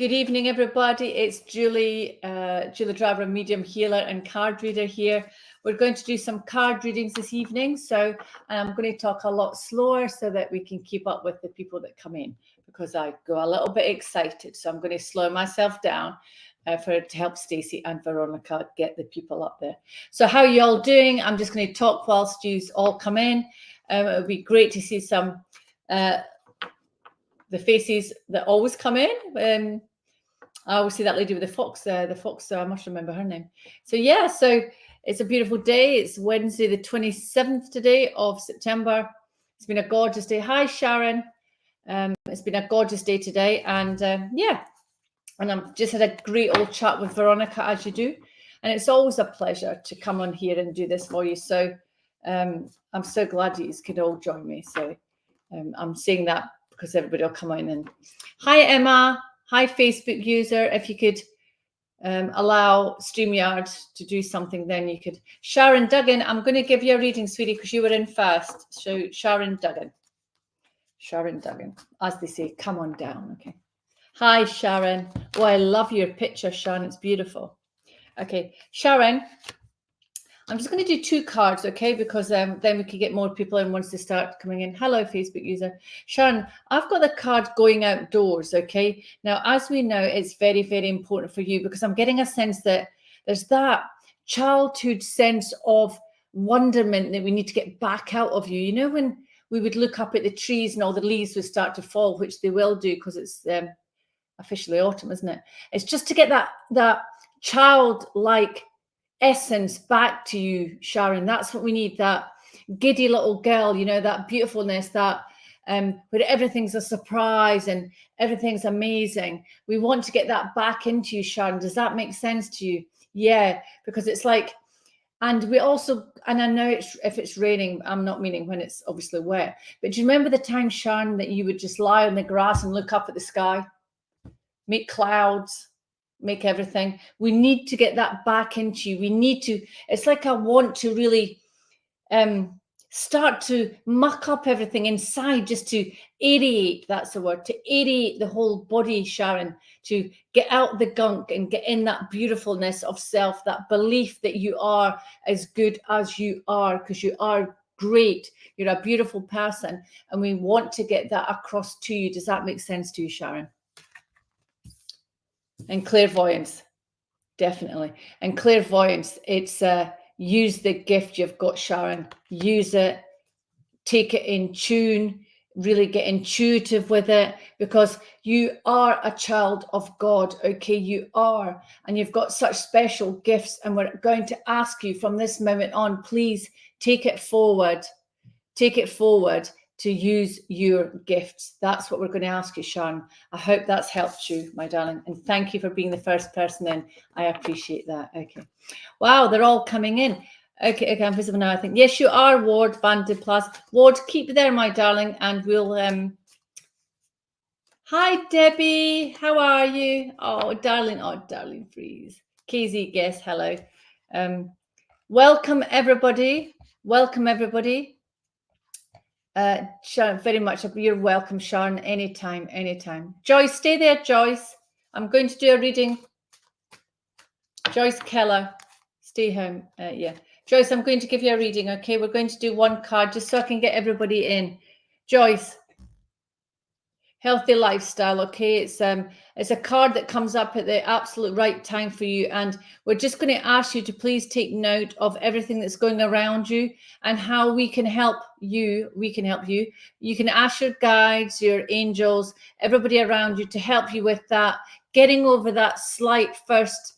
Good evening, everybody. It's Julie Dryburgh, medium healer and card reader here. We're going to do some card readings this evening, so I'm going to talk a lot slower so that we can keep up with the people that come in, because I go a little bit excited. So I'm going to slow myself down to help Stacey and Veronica get the people up there. So how are you all doing? I'm just going to talk whilst you all come in. It would be great to see some the faces that always come in. I always see that lady with the fox, I must remember her name. So yeah, so it's a beautiful day. It's Wednesday, the 27th today of September. It's been a gorgeous day. Hi, Sharon. It's been a gorgeous day today. And yeah, and I've just had a great old chat with Veronica, as you do. And it's always a pleasure to come on here and do this for you. So I'm so glad you could all join me. So I'm saying that because everybody will come in. And hi, Emma. Hi, Facebook user. If you could allow StreamYard to do something, then you could. Sharon Duggan, I'm going to give you a reading, sweetie, because you were in first. So Sharon Duggan, as they say, come on down. Okay. Hi, Sharon. Oh, I love your picture, Sharon. It's beautiful. Okay, Sharon, I'm just going to do 2 cards, okay, because then we can get more people in once they start coming in. Hello, Facebook user. Sharon, I've got the card going outdoors, okay? Now, as we know, it's very, very important for you, because I'm getting a sense that there's that childhood sense of wonderment that we need to get back out of you. You know, when we would look up at the trees and all the leaves would start to fall, which they will do because it's officially autumn, isn't it? It's just to get that childlike essence back to you, Sharon. That's what we need, that giddy little girl, you know, that beautifulness, that where everything's a surprise and everything's amazing. We want to get that back into you, Sharon. Does that make sense to you? Yeah, because it's like, and we also, and I know if it's raining, I'm not meaning when it's obviously wet, but do you remember the time, Sharon, that you would just lie on the grass and look up at the sky, make clouds, make everything? We need to get that back into you. We need to, it's like I want to really start to muck up everything inside, just to aerate, that's the word, to aerate the whole body, Sharon, to get out the gunk and get in that beautifulness of self, that belief that you are as good as you are, because you are great. You're a beautiful person, and we want to get that across to you. Does that make sense to you, Sharon? And clairvoyance, definitely. And clairvoyance, it's use the gift you've got, Sharon. Use it, take it in tune, really get intuitive with it, because you are a child of God, okay? You are, and you've got such special gifts, and we're going to ask you from this moment on, please take it forward to use your gifts. That's what we're going to ask you, Sharon. I hope that's helped you, my darling. And thank you for being the first person in. I appreciate that. Okay. Wow, they're all coming in. Okay, I'm visible now, I think. Yes, you are, Ward Van de Plas. Ward, keep there, my darling, and we'll... Hi, Debbie. How are you? Oh, darling, freeze. KZ, guess, hello. Welcome, everybody. Sharon, very much. You're welcome, Sharon. Anytime. Joyce, stay there, Joyce. I'm going to do a reading. Joyce Keller, stay home. Yeah. Joyce, I'm going to give you a reading, okay? We're going to do 1 card just so I can get everybody in. Joyce, healthy lifestyle, okay? It's a card that comes up at the absolute right time for you, and we're just going to ask you to please take note of everything that's going around you and how we can help you. You can ask your guides, your angels, everybody around you to help you with that, getting over that slight first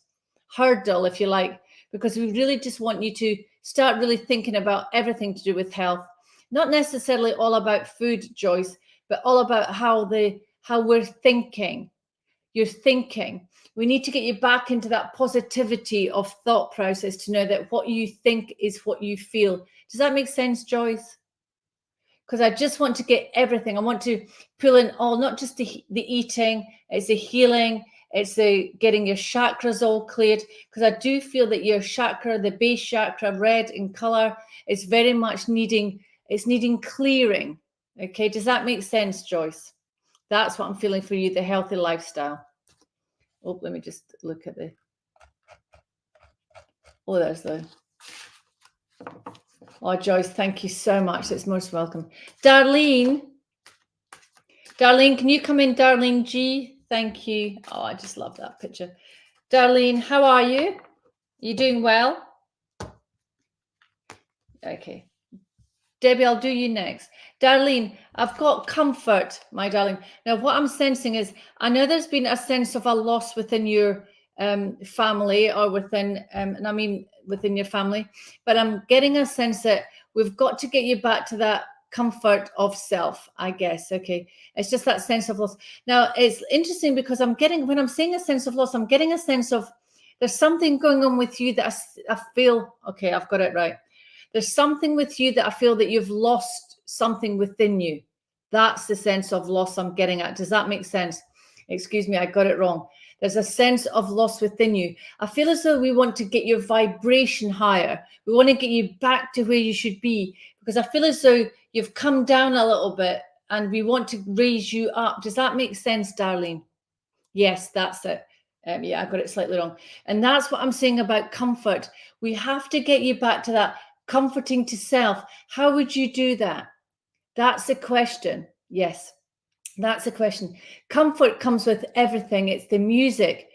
hurdle, if you like, because we really just want you to start really thinking about everything to do with health. Not necessarily all about food, Joyce, but all about how we're thinking. You're thinking. We need to get you back into that positivity of thought process to know that what you think is what you feel. Does that make sense, Joyce? Because I just want to get everything. I want to pull in all, not just the eating, it's the healing, it's the getting your chakras all cleared, because I do feel that your chakra, the base chakra, red in color, is very much needing clearing. Okay, does that make sense, Joyce? That's what I'm feeling for you, the healthy lifestyle. Oh, let me just look at the... Oh, there's the... Oh, Joyce, thank you so much. It's most welcome. Darlene, can you come in, Darlene G? Thank you. Oh, I just love that picture. Darlene, how are you? You doing well? Okay. Debbie, I'll do you next. Darlene, I've got comfort, my darling. Now, what I'm sensing is, I know there's been a sense of a loss within your family, or within, and I mean within your family, but I'm getting a sense that we've got to get you back to that comfort of self, I guess. Okay. It's just that sense of loss. Now, it's interesting because when I'm saying a sense of loss, I'm getting a sense of there's something going on with you that I feel, okay, I've got it right. There's something with you that I feel that you've lost something within you. That's the sense of loss I'm getting at. Does that make sense? Excuse me, I got it wrong. There's a sense of loss within you. I feel as though we want to get your vibration higher. We want to get you back to where you should be, because I feel as though you've come down a little bit and we want to raise you up. Does that make sense, Darlene? Yes, that's it. Yeah, I got it slightly wrong. And that's what I'm saying about comfort. We have to get you back to that comforting to self. How would you do that? That's the question. Yes, that's the question. Comfort comes with everything. It's the music.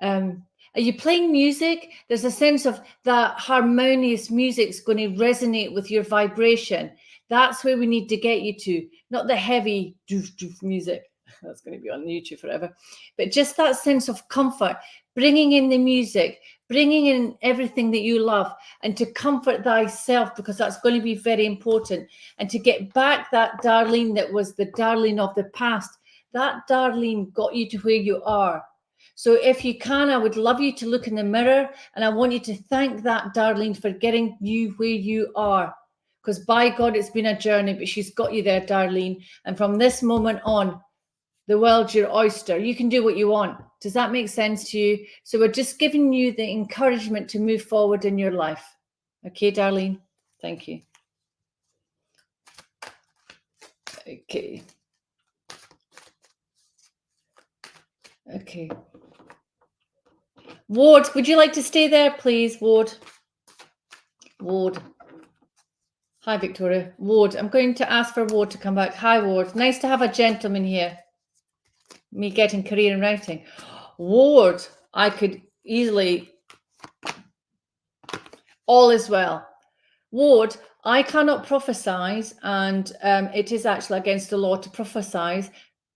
Are you playing music? There's a sense of that harmonious music's going to resonate with your vibration. That's where we need to get you to, not the heavy doof doof music. That's going to be on YouTube forever. But just that sense of comfort, bringing in the music, bringing in everything that you love, and to comfort thyself, because that's going to be very important. And to get back that Darlene that was the Darlene of the past, that Darlene got you to where you are. So if you can, I would love you to look in the mirror, and I want you to thank that Darlene for getting you where you are. Because by God, it's been a journey, but she's got you there, Darlene. And from this moment on, the world's your oyster. You can do what you want. Does that make sense to you? So we're just giving you the encouragement to move forward in your life. Okay, Darlene? Thank you. Okay. Okay. Ward, would you like to stay there, please, Ward? Ward. Hi, Victoria. Ward, I'm going to ask for Ward to come back. Hi, Ward. Nice to have a gentleman here. Me getting career in writing. Ward, I could easily... All is well. Ward, I cannot prophesize, and it is actually against the law to prophesize.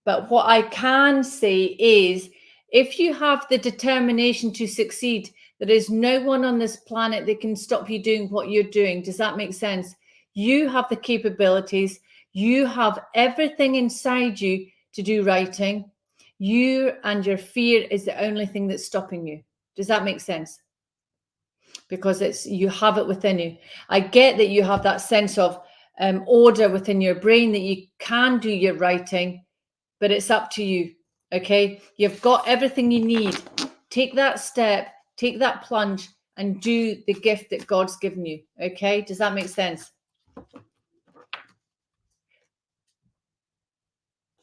But what I can say is, if you have the determination to succeed, there is no one on this planet that can stop you doing what you're doing. Does that make sense? You have the capabilities. You have everything inside you to do writing. You and your fear is the only thing that's stopping you. Does that make sense? Because you have it within you. I get that you have that sense of order within your brain that you can do your writing, but it's up to you. Okay, you've got everything you need. Take that step, take that plunge, and do the gift that God's given you. Okay, does that make sense?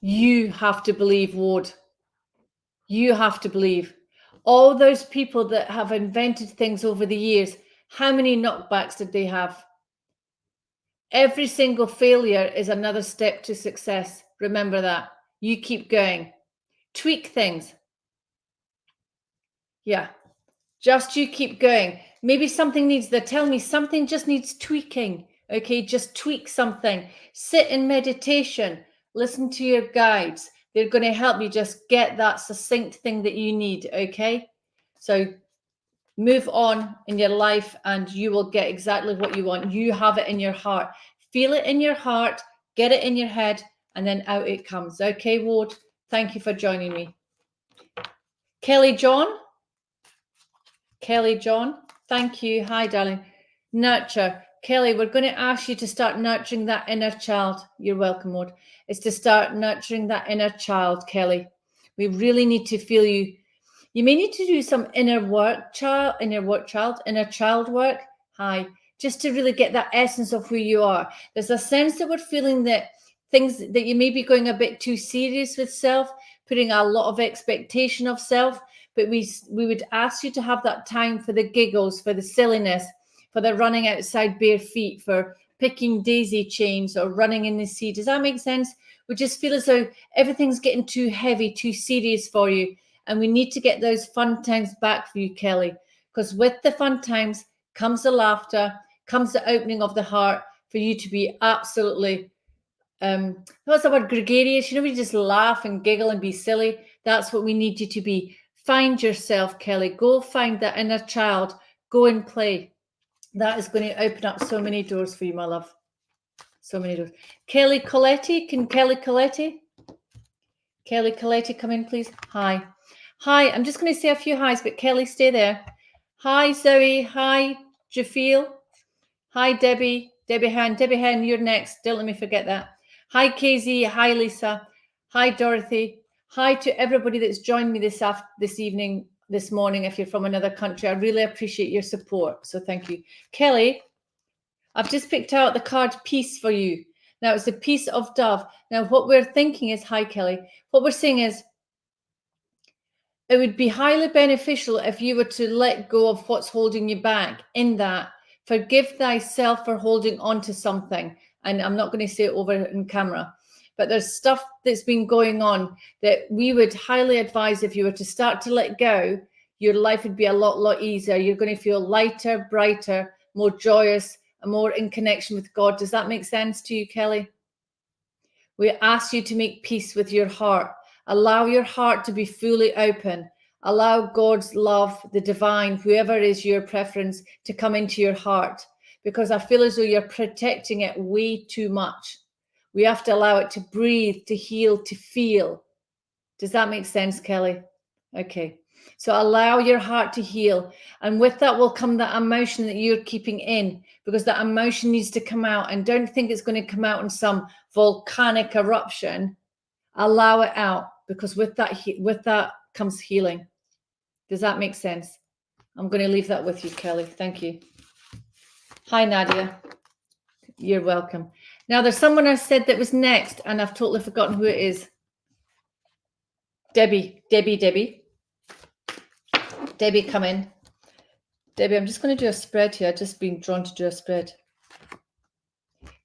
You have to believe, Ward. You have to believe. All those people that have invented things over the years, how many knockbacks did they have? Every single failure is another step to success. Remember that. You keep going. Tweak things. Yeah. Just you keep going. Maybe something needs, they're telling me something just needs tweaking. Okay, just tweak something. Sit in meditation. Listen to your guides. They're going to help you just get that succinct thing that you need. Okay, so move on in your life and you will get exactly what you want. You have it in your heart. Feel it in your heart, get it in your head, and then out it comes. Okay, Ward, thank you for joining me. Kelly John, thank you. Hi, darling. Nurture. Kelly, we're going to ask you to start nurturing that inner child. You're welcome, Ward. It's to start nurturing that inner child, Kelly. We really need to feel you. You may need to do some inner child work. Hi. Just to really get that essence of who you are. There's a sense that we're feeling that things that you may be going a bit too serious with self, putting a lot of expectation of self, but we would ask you to have that time for the giggles, for the silliness, for the running outside bare feet, for picking daisy chains or running in the sea. Does that make sense? We just feel as though everything's getting too heavy, too serious for you. And we need to get those fun times back for you, Kelly, because with the fun times comes the laughter, comes the opening of the heart for you to be absolutely, what's the word, gregarious? You know, we just laugh and giggle and be silly. That's what we need you to be. Find yourself, Kelly. Go find that inner child. Go and play. That is going to open up so many doors for you, my love. So many doors. Kelly Coletti, can Kelly Coletti come in, please? Hi. Hi, I'm just going to say a few highs, but Kelly, stay there. Hi, Zoe. Hi, Jafeel. Hi, Debbie. Debbie Hen, you're next. Don't let me forget that. Hi, KZ. Hi, Lisa. Hi, Dorothy. Hi to everybody that's joined me this evening, this morning. If you're from another country, I really appreciate your support. So thank you. Kelly, I've just picked out the card Peace for you. Now, it's a piece of dove. Now, what we're thinking is, hi, Kelly. What we're saying is, it would be highly beneficial if you were to let go of what's holding you back. In that, forgive thyself for holding on to something. And I'm not going to say it over in camera, but there's stuff that's been going on that we would highly advise if you were to start to let go, your life would be a lot easier. You're going to feel lighter, brighter, more joyous, and more in connection with God. Does that make sense to you, Kelly? We ask you to make peace with your heart. Allow your heart to be fully open. Allow God's love, the divine, whoever is your preference, to come into your heart, because I feel as though you're protecting it way too much. We have to allow it to breathe, to heal, to feel. Does that make sense, Kelly? Okay. So allow your heart to heal. And with that will come that emotion that you're keeping in, because that emotion needs to come out. And don't think it's going to come out in some volcanic eruption. Allow it out, because with that comes healing. Does that make sense? I'm going to leave that with you, Kelly. Thank you. Hi, Nadia. You're welcome. Now, there's someone I said that was next, and I've totally forgotten who it is. Debbie, come in. Debbie, I'm just going to do a spread here. I've just been drawn to do a spread.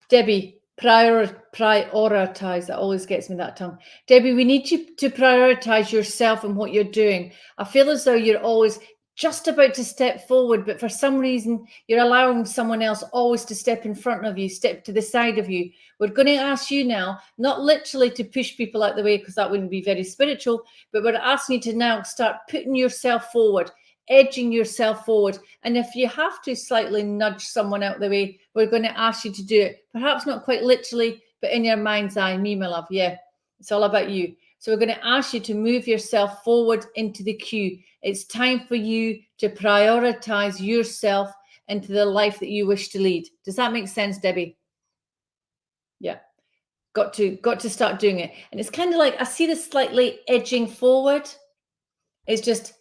Debbie, prioritize. That always gets me that tongue. Debbie, we need you to prioritize yourself and what you're doing. I feel as though you're always just about to step forward, but for some reason, you're allowing someone else always to step in front of you, step to the side of you. We're going to ask you now, not literally to push people out the way, because that wouldn't be very spiritual, but we're asking you to now start putting yourself forward, edging yourself forward. And if you have to slightly nudge someone out the way, we're going to ask you to do it. Perhaps not quite literally, but in your mind's eye. Me, my love. Yeah, it's all about you. So we're going to ask you to move yourself forward into the queue. It's time for you to prioritize yourself into the life that you wish to lead. Does that make sense, Debbie? Yeah. Got to start doing it. And it's kind of like, I see this slightly edging forward. It's just,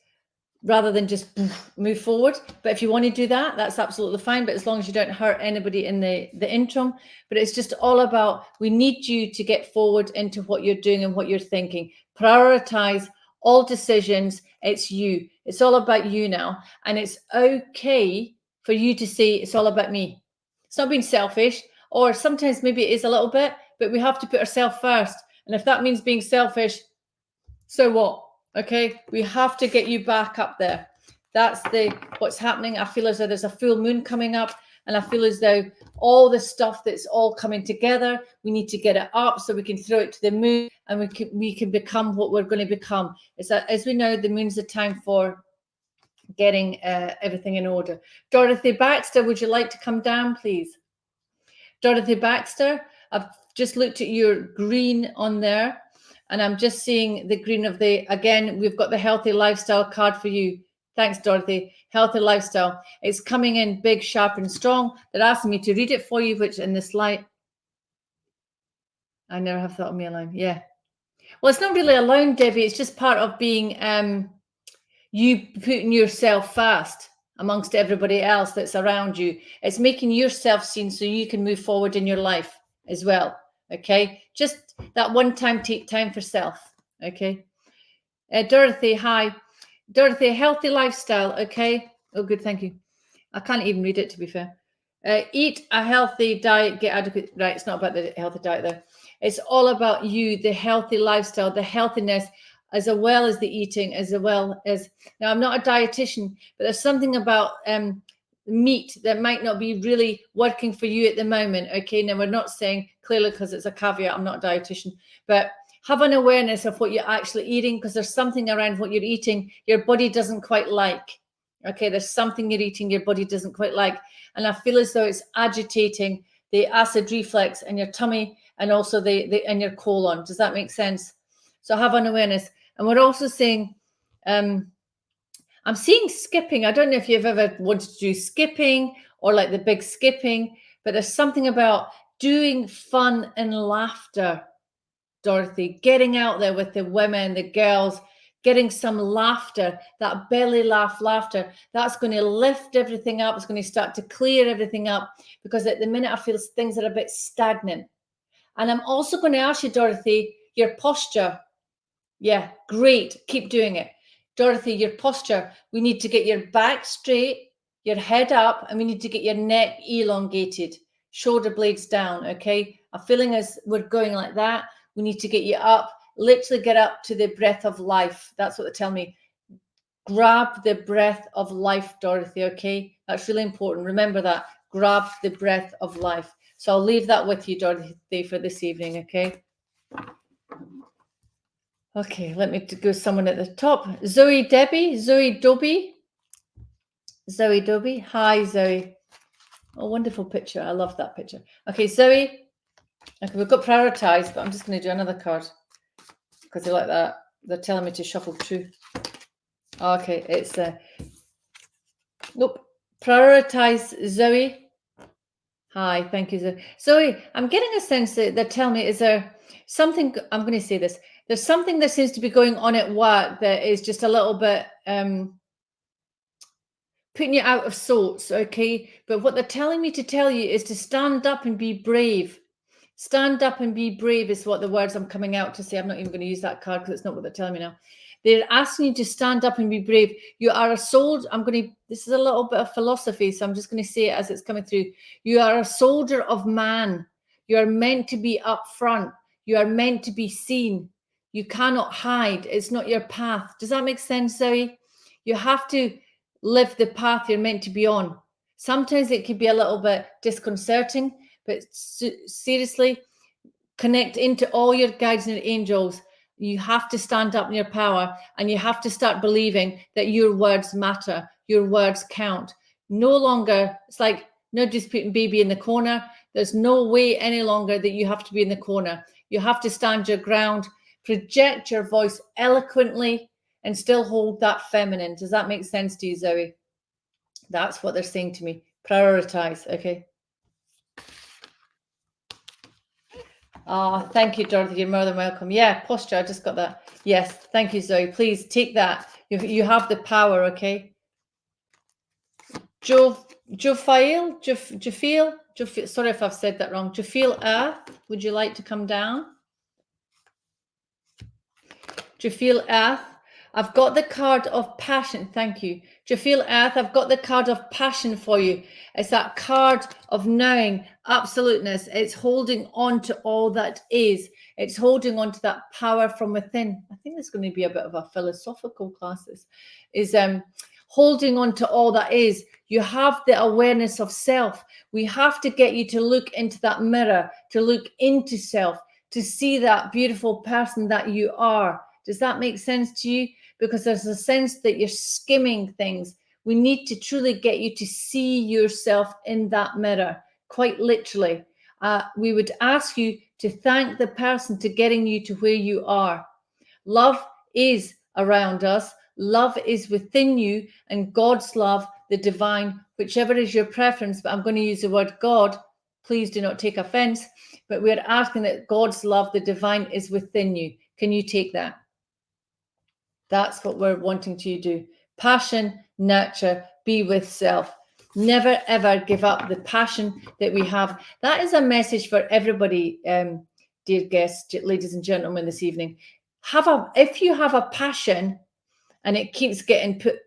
rather than just move forward. But if you want to do that, that's absolutely fine. But as long as you don't hurt anybody in the interim. But it's just all about, we need you to get forward into what you're doing and what you're thinking. Prioritize all decisions. It's you. It's all about you now. And it's okay for you to say, it's all about me. It's not being selfish, or sometimes maybe it is a little bit, but we have to put ourselves first. And if that means being selfish, so what? Okay, we have to get you back up there. That's what's happening. I feel as though there's a full moon coming up, and I feel as though all the stuff that's all coming together, we need to get it up so we can throw it to the moon, and we can become what we're going to become. It's that, as we know, the moon's the time for getting everything in order. Dorothy Baxter, would you like to come down, please? Dorothy Baxter, I've just looked at your green on there. And I'm just seeing the green of again, we've got the healthy lifestyle card for you. Thanks, Dorothy. Healthy lifestyle. It's coming in big, sharp, and strong. They're asking me to read it for you, which in this light, I never have thought of me alone. Yeah. Well, it's not really alone, Debbie. It's just part of being you putting yourself first amongst everybody else that's around you. It's making yourself seen so you can move forward in your life as well. Okay, just that one time, take time for self. Okay, Dorothy, hi. Dorothy, healthy lifestyle, okay? Oh, good, thank you. I can't even read it, to be fair. Eat a healthy diet, get adequate. Right, it's not about the healthy diet there. It's all about you, the healthy lifestyle, the healthiness, as well as the eating, as well as. Now, I'm not a dietitian, but there's something about meat that might not be really working for you at the moment. Okay, now we're not saying clearly, because it's a caveat, I'm not a dietitian, but have an awareness of what you're actually eating, because there's something around what you're eating your body doesn't quite like. Okay, there's something you're eating your body doesn't quite like. And I feel as though it's agitating the acid reflux in your tummy and also the in your colon. Does that make sense? So have an awareness. And we're also saying, I'm seeing skipping. I don't know if you've ever wanted to do skipping or like the big skipping, but there's something about doing fun and laughter, Dorothy, getting out there with the women, the girls, getting some laughter, that belly laughter, that's going to lift everything up. It's going to start to clear everything up, because at the minute I feel things are a bit stagnant. And I'm also going to ask you, Dorothy, your posture. Yeah, great. Keep doing it. Dorothy, your posture. We need to get your back straight, your head up, and we need to get your neck elongated, shoulder blades down, okay? A feeling as we're going like that. We need to get you up, literally get up to the breath of life. That's what they tell me. Grab the breath of life, Dorothy, okay? That's really important. Remember that. Grab the breath of life. So I'll leave that with you, Dorothy, for this evening, okay? Okay, let me go someone at the top. Zoe Debbie, Zoe Dobie. Zoe Dobie. Hi, Zoe. Oh, wonderful picture. I love that picture. Okay, Zoe. Okay, we've got prioritized, but I'm just going to do another card because they like that. They're telling me to shuffle through. Okay, it's nope. Prioritize, Zoe. Hi, thank you, Zoe. Zoe, I'm getting a sense that they're telling me, is there something, I'm going to say this, there's something that seems to be going on at work that is just a little bit putting you out of sorts, okay? But what they're telling me to tell you is to stand up and be brave. Stand up and be brave is what the words I'm coming out to say. I'm not even going to use that card because it's not what they're telling me now. They're asking you to stand up and be brave. You are a soldier. This is a little bit of philosophy, so I'm just going to say it as it's coming through. You are a soldier of man. You are meant to be up front. You are meant to be seen. You cannot hide. It's not your path. Does that make sense, Zoe? You have to live the path you're meant to be on. Sometimes it can be a little bit disconcerting, but seriously, connect into all your guides and angels. You have to stand up in your power, and you have to start believing that your words matter. Your words count. No longer, it's like no just putting baby in the corner. There's no way any longer that you have to be in the corner. You have to stand your ground, project your voice eloquently, and still hold that feminine. Does that make sense to you, Zoe? That's what they're saying to me. Prioritize, okay? Oh, thank you, Dorothy. You're more than welcome. Yeah, posture. I just got that. Yes, thank you, Zoe. Please take that. You have the power, okay? Jafiel, sorry if I've said that wrong. Jafiel Earth, would you like to come down? Jafiel Earth, I've got the card of passion. Thank you. Jafiel Earth, I've got the card of passion for you. It's that card of knowing absoluteness. It's holding on to all that is. It's holding on to that power from within. I think there's going to be a bit of a philosophical class. This is holding on to all that is. You have the awareness of self. We have to get you to look into that mirror, to look into self, to see that beautiful person that you are. Does that make sense to you? Because there's a sense that you're skimming things. We need to truly get you to see yourself in that mirror, quite literally. We would ask you to thank the person to getting you to where you are. Love is around us. Love is within you, and God's love, the divine, whichever is your preference, but I'm going to use the word God. Please do not take offense, but we're asking that God's love, the divine, is within you. Can you take that? That's what we're wanting to do. Passion, nurture, be with self. Never, ever give up the passion that we have. That is a message for everybody, dear guests, ladies and gentlemen, this evening. if you have a passion and it keeps getting put,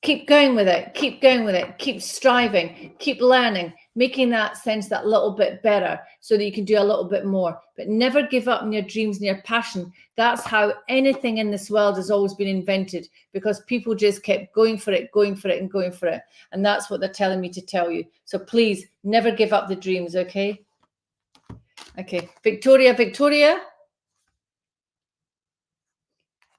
keep going with it, keep going with it, keep striving, keep learning, making that sense that little bit better so that you can do a little bit more. But never give up on your dreams and your passion. That's how anything in this world has always been invented, because people just kept going for it, going for it, and going for it. And that's what they're telling me to tell you. So please never give up the dreams, okay? Okay, Victoria.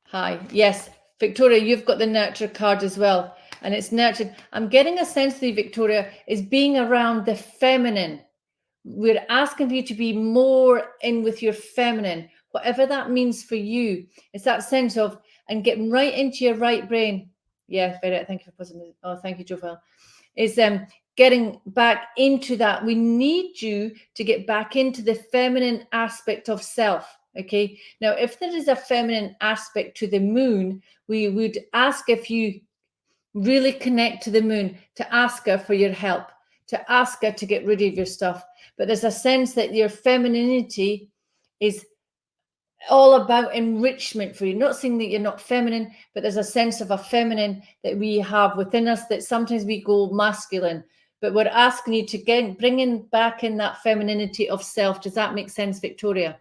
Hi. Yes, Victoria, you've got the nurture card as well. And it's nurtured. I'm getting a sense of you, Victoria, is being around the feminine. We're asking for you to be more in with your feminine, whatever that means for you. It's that sense of, and getting right into your right brain. Yeah, very. Thank you for posting. Oh, thank you, Jovel. Is getting back into that. We need you to get back into the feminine aspect of self. Okay. Now, if there is a feminine aspect to the moon, we would ask if you really connect to the moon, to ask her for your help, to ask her to get rid of your stuff. But there's a sense that your femininity is all about enrichment for you. Not saying that you're not feminine, but there's a sense of a feminine that we have within us that sometimes we go masculine. But we're asking you to bring back in that femininity of self. Does that make sense, Victoria?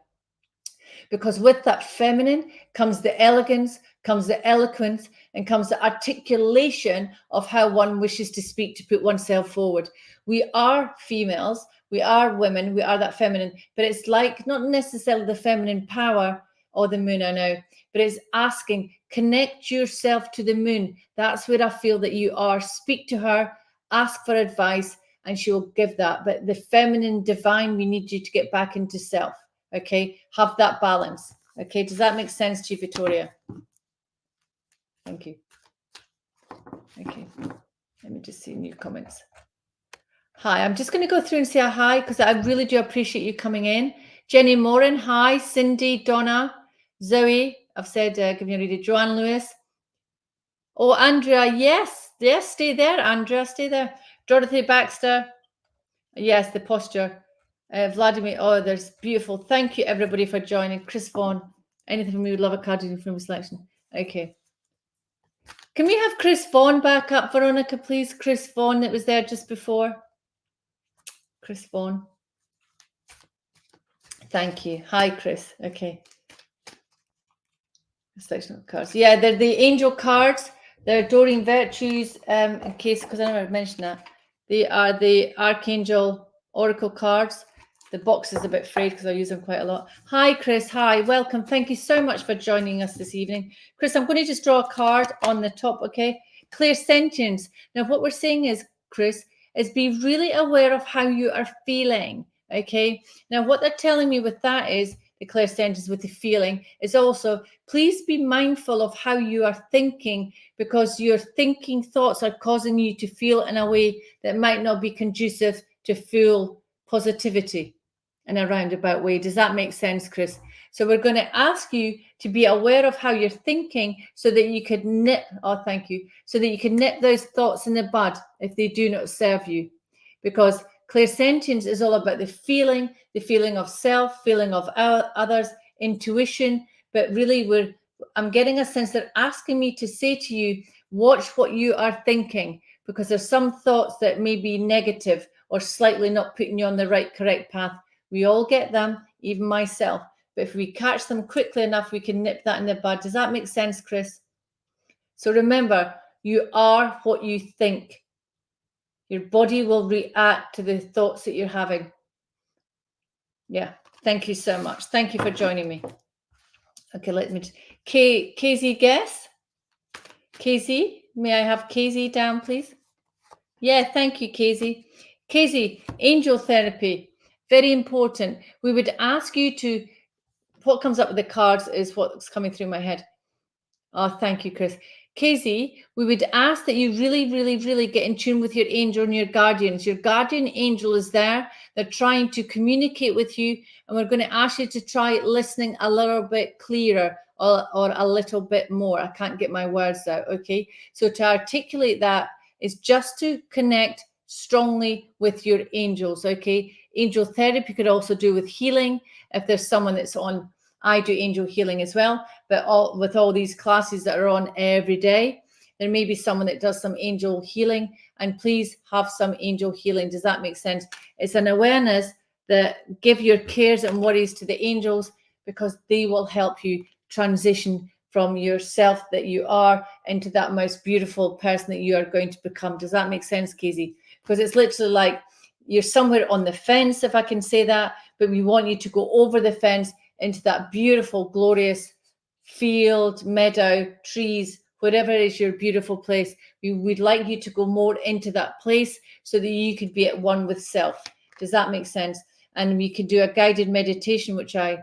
Because with that feminine comes the elegance, comes the eloquence, and comes the articulation of how one wishes to speak, to put oneself forward. We are females, we are women, we are that feminine, but it's like not necessarily the feminine power or the moon, I know, but it's asking, connect yourself to the moon. That's where I feel that you are. Speak to her, ask for advice, and she will give that. But the feminine divine, we need you to get back into self. Okay, have that balance. Okay, does that make sense to you, Victoria? Thank you. Okay, let me just see new comments. Hi, I'm just going to go through and say a hi because I really do appreciate you coming in. Jenny Moran, hi. Cindy, Donna, Zoe, I've said, give me a reading. Joanne Lewis. Oh, Andrea, yes, stay there, Andrea, stay there. Dorothy Baxter, yes, the posture. Vladimir, oh, there's beautiful. Thank you, everybody, for joining. Chris Vaughan, anything from me would love a card in film selection. Okay. Can we have Chris Vaughan back up, Veronica, please? Chris Vaughan, that was there just before. Chris Vaughan. Thank you. Hi, Chris. Okay. Selection of cards. Yeah, they're the angel cards. They're Doreen Virtues, in case, because I never mentioned that. They are the Archangel Oracle cards. The box is a bit frayed because I use them quite a lot. Hi, Chris. Hi. Welcome. Thank you so much for joining us this evening. Chris, I'm going to just draw a card on the top, okay? Clear sentience. Now, what we're saying is, Chris, is be really aware of how you are feeling, okay? Now, what they're telling me with that is, the clear sentence with the feeling is also, please be mindful of how you are thinking, because your thinking thoughts are causing you to feel in a way that might not be conducive to full positivity in a roundabout way. Does that make sense, Chris? So we're going to ask you to be aware of how you're thinking so that you could nip, oh, thank you, so that you can nip those thoughts in the bud if they do not serve you. Because clairsentience is all about the feeling of self, feeling of others, intuition. But really, I'm getting a sense they're asking me to say to you, watch what you are thinking, because there's some thoughts that may be negative or slightly not putting you on the right, correct path. We all get them, even myself. But if we catch them quickly enough, we can nip that in the bud. Does that make sense, Chris? So remember, you are what you think. Your body will react to the thoughts that you're having. Yeah, thank you so much. Thank you for joining me. Okay, let me just... KZ, guess? KZ, may I have KZ down, please? Yeah, thank you, KZ. KZ, angel therapy, very important. We would ask you to... What comes up with the cards is what's coming through my head. Oh, thank you, Chris. Casey, we would ask that you really, really, really get in tune with your angel and your guardians. Your guardian angel is there. They're trying to communicate with you. And we're going to ask you to try listening a little bit clearer or a little bit more. I can't get my words out, okay? So to articulate that is just to connect strongly with your angels, okay? Angel therapy could also do with healing. If there's someone that's on I do angel healing as well, but with all these classes that are on every day, there may be someone that does some angel healing, and please have some angel healing. Does that make sense? It's an awareness that give your cares and worries to the angels, because they will help you transition from yourself that you are into that most beautiful person that you are going to become. Does that make sense, Casey? Because it's literally like you're somewhere on the fence, if I can say that, but we want you to go over the fence into that beautiful, glorious field, meadow, trees, whatever is your beautiful place. We'd like you to go more into that place so that you could be at one with self. Does that make sense? And we could do a guided meditation, which I'm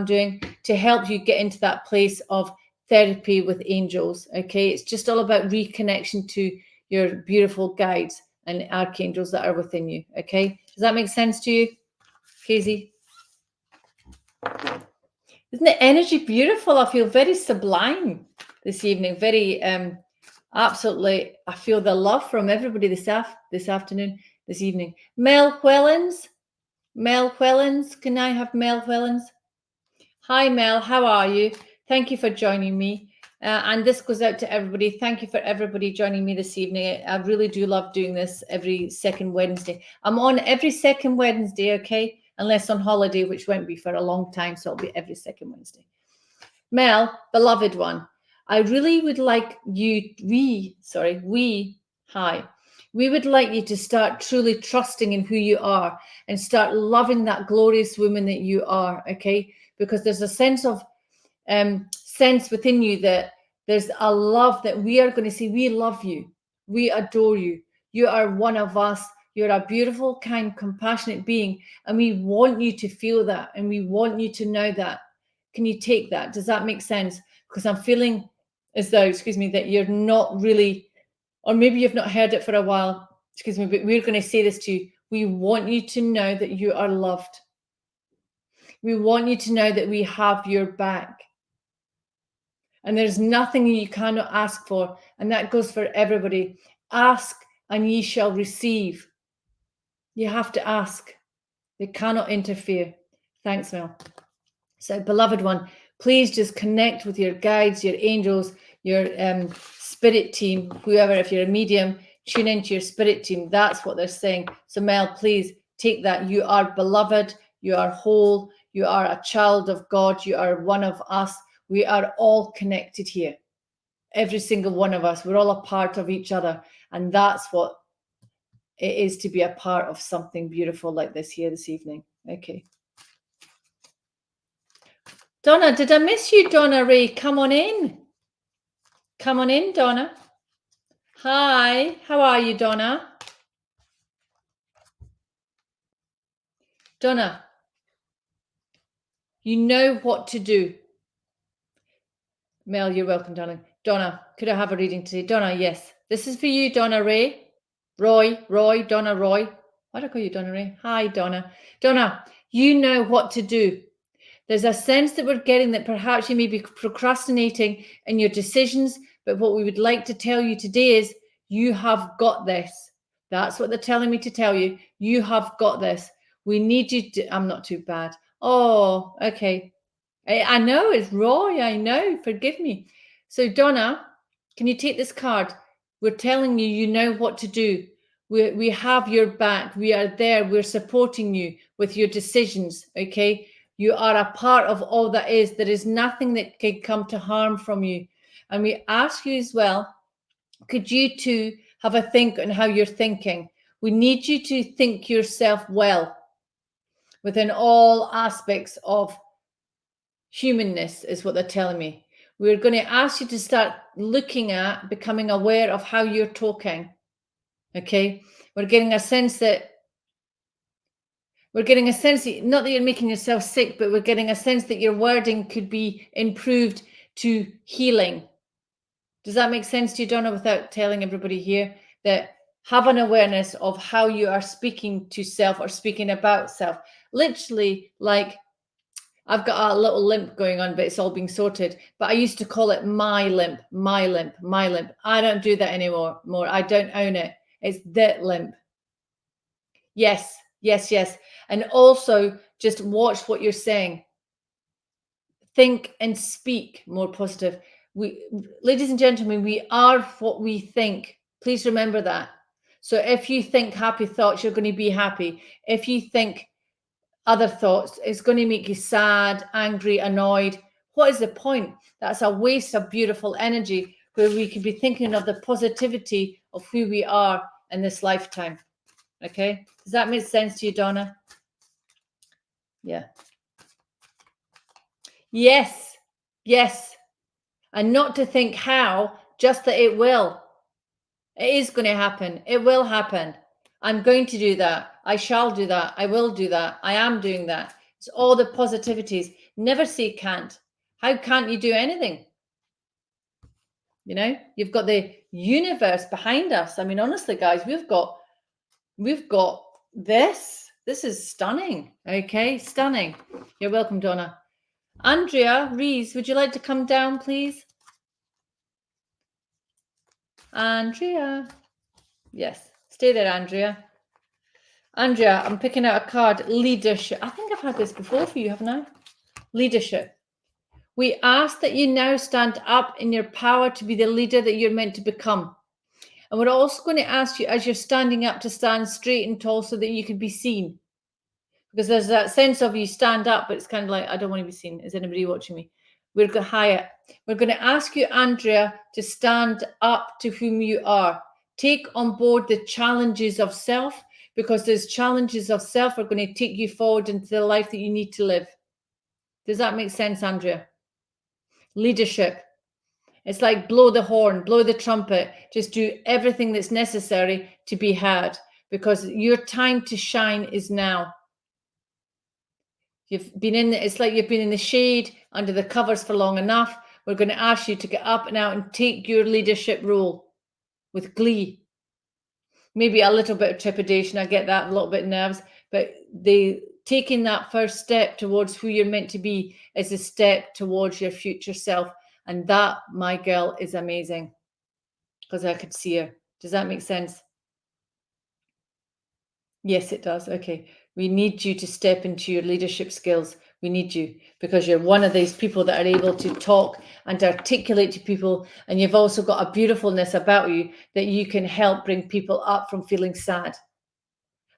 doing to help you get into that place of therapy with angels. Okay, it's just all about reconnection to your beautiful guides and archangels that are within you. Okay, does that make sense to you, Casey? Isn't the energy beautiful? I feel very sublime this evening. Very absolutely. I feel the love from everybody this evening. Mel Wellens. Can I have Mel Wellens? Hi, Mel. How are you? Thank you for joining me. And this goes out to everybody. Thank you for everybody joining me this evening. I really do love doing this every second Wednesday. I'm on every second Wednesday, okay? Unless on holiday, which won't be for a long time. So it'll be every second Wednesday. Mel, beloved one, I really would like you, we would like you to start truly trusting in who you are and start loving that glorious woman that you are, okay? Because there's a sense within you that there's a love that we are going to see. We love you. We adore you. You are one of us. You're a beautiful, kind, compassionate being. And we want you to feel that. And we want you to know that. Can you take that? Does that make sense? Because I'm feeling as though, that you're not really, or maybe you've not heard it for a while, but we're going to say this to you. We want you to know that you are loved. We want you to know that we have your back. And there's nothing you cannot ask for. And that goes for everybody. Ask and ye shall receive. You have to ask. They cannot interfere. Thanks, Mel. So, beloved one, please just connect with your guides, your angels, your spirit team, whoever. If you're a medium, tune into your spirit team. That's what they're saying. So, Mel, please take that. You are beloved. You are whole. You are a child of God. You are one of us. We are all connected here. Every single one of us. We're all a part of each other. And that's what it is to be a part of something beautiful like this here this evening. Okay. Donna, did I miss you, Donna Ray? Come on in. Come on in, Donna. Hi, how are you, Donna? Donna, you know what to do. Mel, you're welcome, darling. Donna, could I have a reading today? Donna, yes. This is for you, Donna Ray. Donna Roy. Why do I call you Donna Ray? Hi, Donna. Donna, you know what to do. There's a sense that we're getting that perhaps you may be procrastinating in your decisions, but what we would like to tell you today is you have got this. That's what they're telling me to tell you. You have got this. We need you to, I'm not too bad. Oh, okay. I know it's Roy. I know. Forgive me. So, Donna, can you take this card? We're telling you, you know what to do. We have your back. We are there. We're supporting you with your decisions. Okay. You are a part of all that is. There is nothing that can come to harm from you. And we ask you as well, could you too have a think on how you're thinking? We need you to think yourself well within all aspects of humanness, is what they're telling me. We're going to ask you to start looking at becoming aware of how you're talking. Okay. We're getting a sense that not that you're making yourself sick, but we're getting a sense that your wording could be improved to healing. Does that make sense to you, Donna, without telling everybody here? That have an awareness of how you are speaking to self or speaking about self. Literally, like, I've got a little limp going on, but it's all being sorted. But I used to call it my limp. I don't do that anymore. I don't own it. It's that limp. Yes. And also Just watch what you're saying. Think and speak more positive. Ladies and gentlemen, we are what we think. Please remember that. So if you think happy thoughts, you're going to be happy. If you think other thoughts, it's going to make you sad, angry, annoyed. What is the point? That's a waste of beautiful energy where we could be thinking of the positivity of who we are in this lifetime. Okay? Does that make sense to you, Donna? Yeah. Yes. Yes. And not to think how, just that it will. It is going to happen. It will happen. I'm going to do that. I shall do that. I will do that. I am doing that. It's all the positivities. Never say can't. How can't you do anything? You know, you've got the universe behind us. I mean, honestly, guys, we've got this. This is stunning. Okay, stunning. You're welcome, Donna. Andrea Rees, would you like to come down, please? Andrea. Yes, stay there, Andrea. Andrea, I'm picking out a card, leadership. I think I've had this before for you, haven't I? Leadership. We ask that you now stand up in your power to be the leader that you're meant to become. And we're also going to ask you, as you're standing up, to stand straight and tall so that you can be seen. Because there's that sense of you stand up, but it's kind of like, I don't want to be seen. Is anybody watching me? We're going to ask you, Andrea, to stand up to whom you are. Take on board the challenges of self, because those challenges of self are going to take you forward into the life that you need to live. Does that make sense, Andrea? Leadership. It's like blow the horn, blow the trumpet, just do everything that's necessary to be heard, because your time to shine is now. It's like you've been in the shade under the covers for long enough. We're going to ask you to get up and out and take your leadership role with glee. Maybe a little bit of trepidation. I get that, a little bit of nerves, but taking that first step towards who you're meant to be is a step towards your future self. And that, my girl, is amazing, because I could see her. Does that make sense? Yes, it does. Okay. We need you to step into your leadership skills. We need you, because you're one of these people that are able to talk and articulate to people. And you've also got a beautifulness about you that you can help bring people up from feeling sad.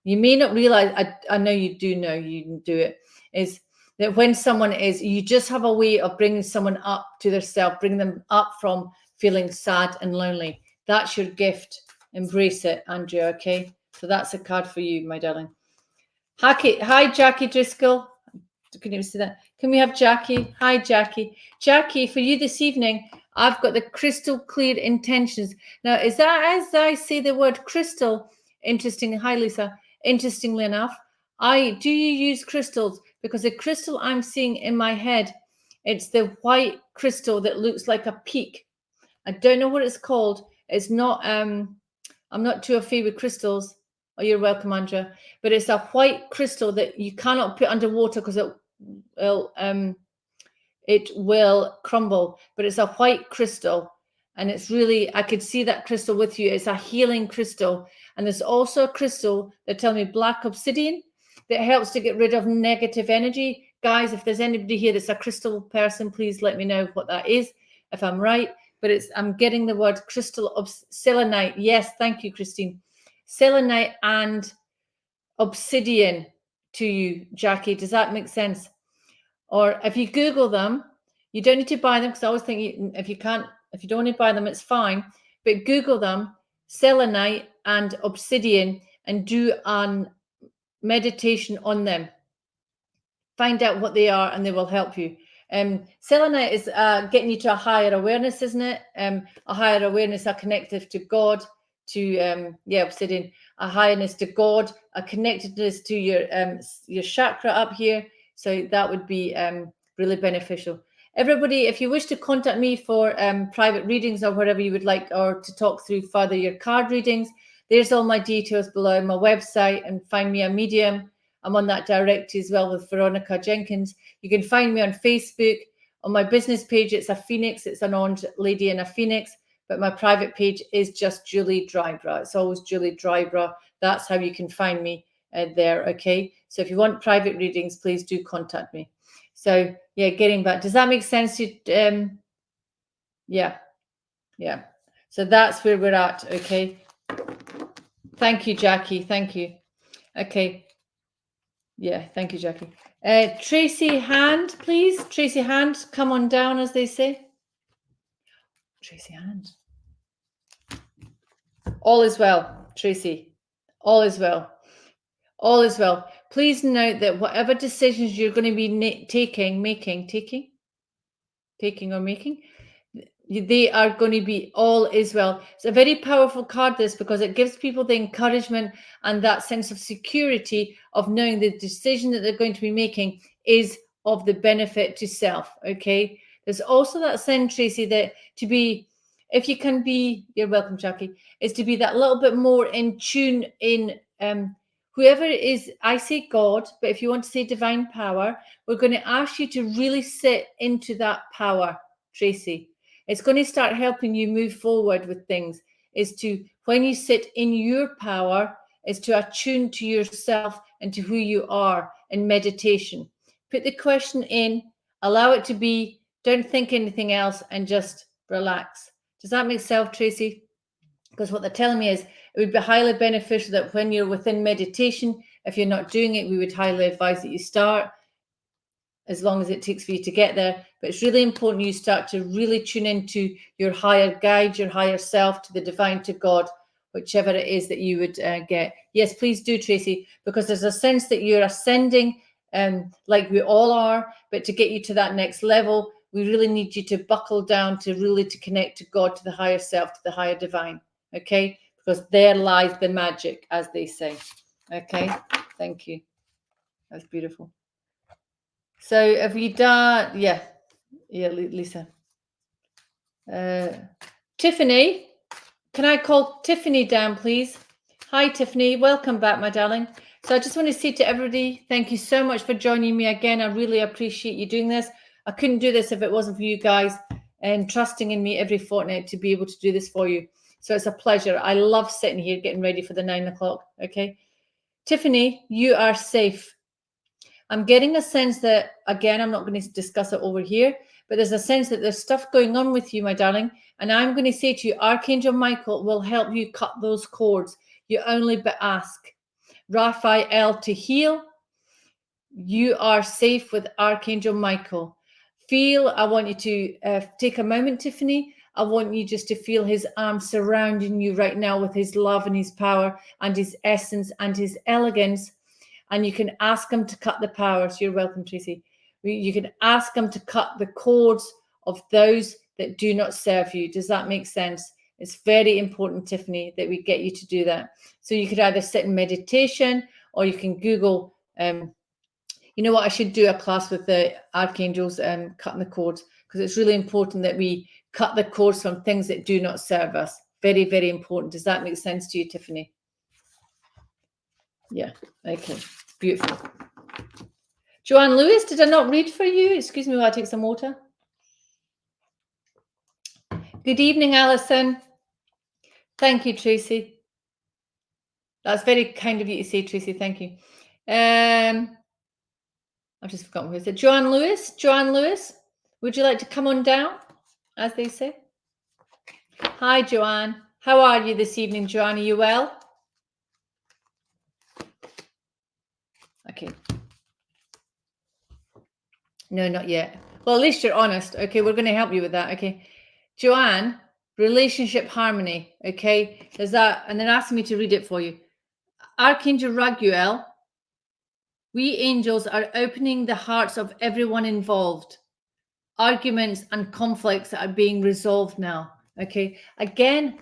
You may not realize, I know you do know you can do it, is that when someone you just have a way of bringing someone up to their self, bring them up from feeling sad and lonely. That's your gift. Embrace it, Andrea, okay? So that's a card for you, my darling. Hi, Jackie Driscoll. Couldn't even see that. Can we have Jackie? Hi, Jackie. Jackie, for you this evening, I've got the crystal clear intentions. Now, is that as I say the word crystal? Interesting. Hi, Lisa. Interestingly enough, do you use crystals? Because the crystal I'm seeing in my head, it's the white crystal that looks like a peak. I don't know what it's called. It's not, I'm not too afraid with crystals. Oh, you're welcome, Andrea. But it's a white crystal that you cannot put underwater because it will crumble. But it's a white crystal, and it's really, I could see that crystal with you. It's a healing crystal. And there's also a crystal that tell me black obsidian that helps to get rid of negative energy. Guys, if there's anybody here that's a crystal person, please let me know what that is, if I'm right. But I'm getting the word crystal of selenite. Yes, thank you, Christine. Selenite and obsidian to you, Jackie. Does that make sense? Or if you Google them, you don't need to buy them, because I always think if you don't want to buy them, it's fine. But Google them, selenite and obsidian, and do a meditation on them. Find out what they are, and they will help you. Selenite is getting you to a higher awareness, isn't it? A higher awareness, a connective to God, to obsidian, a highness to God, a connectedness to your chakra up here. So that would be really beneficial. Everybody, if you wish to contact me for private readings or whatever you would like, or to talk through further your card readings, there's all my details below. My website and FindMeAMedium. I'm on that directory as well with Veronica Jenkins. You can find me on Facebook. On my business page, it's a phoenix. It's an orange lady in a phoenix. But my private page is just Julie Dryburgh. It's always Julie Dryburgh. That's how you can find me there, okay? So if you want private readings, please do contact me. So yeah, getting back, does that make sense to yeah. So that's where we're at. Okay, thank you, Jackie. Thank you. Okay, yeah, thank you, Jackie. Tracy Hand, please. Tracy Hand, come on down, as they say. Tracy Hand. All is well, Tracy. All is well. All is well. Please note that whatever decisions you're going to be making, they are going to be all is well. It's a very powerful card, this, because it gives people the encouragement and that sense of security of knowing the decision that they're going to be making is of the benefit to self. Okay. There's also that sense, Tracy, that to be, if you can be, you're welcome, Jackie, is to be that little bit more in tune in whoever it is. I say God, but if you want to say divine power, we're going to ask you to really sit into that power, Tracy. It's going to start helping you move forward with things. Is to, when you sit in your power, is to attune to yourself and to who you are in meditation. Put the question in, allow it to be, don't think anything else, and just relax. Does that make sense, Tracy? Because what they're telling me is it would be highly beneficial that when you're within meditation, if you're not doing it, we would highly advise that you start, as long as it takes for you to get there. But it's really important you start to really tune into your higher guide, your higher self, to the divine, to God, whichever it is that you would get. Yes, please do, Tracy, because there's a sense that you're ascending, like we all are, but to get you to that next level, we really need you to buckle down to really to connect to God, to the higher self, to the higher divine. Okay, because there lies the magic, as they say. Okay, thank you. That's beautiful. So have you done, yeah, Lisa. Tiffany, can I call Tiffany down, please? Hi, Tiffany. Welcome back, my darling. So I just want to say to everybody, thank you so much for joining me again. I really appreciate you doing this. I couldn't do this if it wasn't for you guys and trusting in me every fortnight to be able to do this for you. So it's a pleasure. I love sitting here getting ready for the 9 o'clock. Okay. Tiffany, you are safe. I'm getting a sense that, again, I'm not going to discuss it over here, but there's a sense that there's stuff going on with you, my darling. And I'm going to say to you, Archangel Michael will help you cut those cords. You only but ask. Raphael to heal. You are safe with Archangel Michael. I want you to take a moment, Tiffany. I want you just to feel his arms surrounding you right now with his love and his power and his essence and his elegance. And you can ask him to cut the powers. You're welcome, Tracy. You can ask him to cut the cords of those that do not serve you. Does that make sense? It's very important, Tiffany, that we get you to do that. So you could either sit in meditation or you can Google, you know what, I should do a class with the archangels cutting the cords, because it's really important that we cut the cords from things that do not serve us. Very, very important. Does that make sense to you, Tiffany? Yeah, okay, beautiful. Joanne Lewis, did I not read for you? Excuse me while I take some water. Good evening, Alison. Thank you, Tracy. That's very kind of you to say, Tracy. Thank you. I've just forgotten who is it. Joanne Lewis. Joanne Lewis, would you like to come on down, as they say? Hi, Joanne. How are you this evening, Joanne? Are you well? Okay. No, not yet. Well, at least you're honest. Okay, we're going to help you with that. Okay. Joanne, relationship harmony. Okay. There's that. And they're asking me to read it for you. Archangel Raguel, we angels are opening the hearts of everyone involved. Arguments and conflicts are being resolved now. Okay. Again,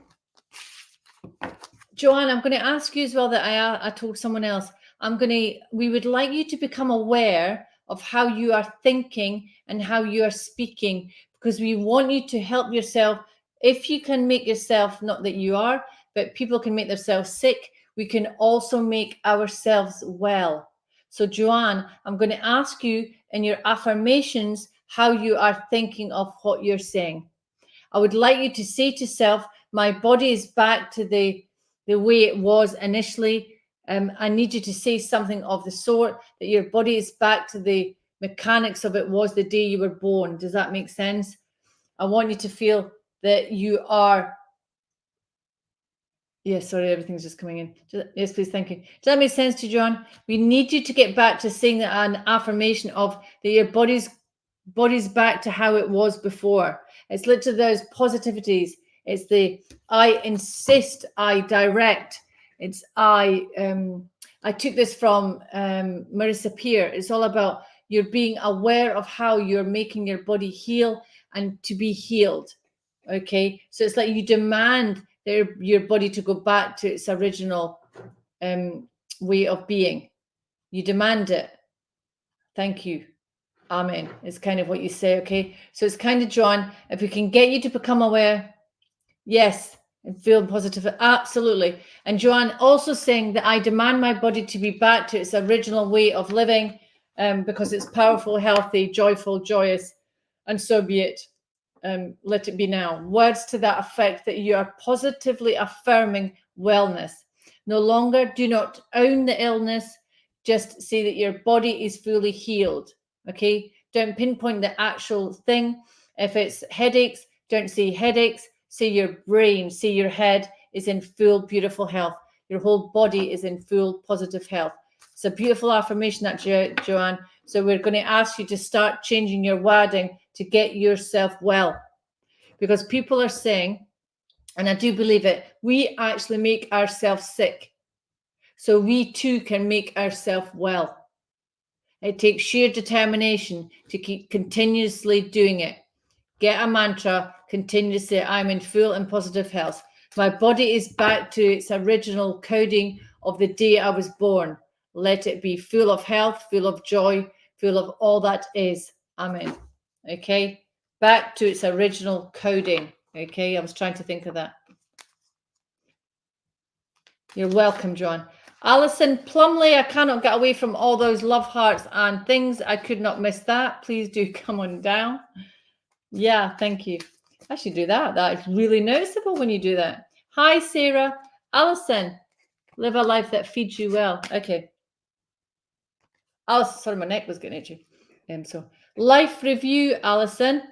Joanne, I'm going to ask you as well that I told someone else. We would like you to become aware of how you are thinking and how you are speaking, because we want you to help yourself. If you can make yourself, not that you are, but people can make themselves sick, we can also make ourselves well. So Joanne, I'm going to ask you in your affirmations how you are thinking of what you're saying. I would like you to say to self, my body is back to the way it was initially. I need you to say something of the sort, that your body is back to the mechanics of it was the day you were born. Does that make sense? I want you to feel that you are. Yes, sorry, everything's just coming in. Yes, please, thank you. Does that make sense to you, John? We need you to get back to saying an affirmation of that your body's back to how it was before. It's literally those positivities. It's the I insist, I direct. It's I took this from Marissa Peer. It's all about you're being aware of how you're making your body heal and to be healed. Okay, so it's like you demand your body to go back to its original way of being. You demand it. Thank you. Amen. It's kind of what you say, okay? So it's kind of, John, if we can get you to become aware, yes, and feel positive, absolutely. And Joanne also saying that I demand my body to be back to its original way of living because it's powerful, healthy, joyful, joyous, and so be it. Let it be now. Words to that effect, that you are positively affirming wellness. No longer do not own the illness, just say that your body is fully healed. Okay, don't pinpoint the actual thing. If it's headaches, don't say headaches, say your brain, say your head is in full beautiful health. Your whole body is in full positive health. It's a beautiful affirmation, that, Joanne. So we're going to ask you to start changing your wording to get yourself well. Because people are saying, and I do believe it, we actually make ourselves sick. So we too can make ourselves well. It takes sheer determination to keep continuously doing it. Get a mantra, continue to say, I'm in full and positive health. My body is back to its original coding of the day I was born. Let it be full of health, full of joy, full of all that is. Amen. Okay. Back to its original coding. Okay. I was trying to think of that. You're welcome, John. Alison Plumley, I cannot get away from all those love hearts and things. I could not miss that. Please do come on down. Yeah, thank you. I should do that. That's really noticeable when you do that. Hi, Sarah. Alison, live a life that feeds you well. Okay. Alison, sorry, my neck was getting itchy. So life review, Alison.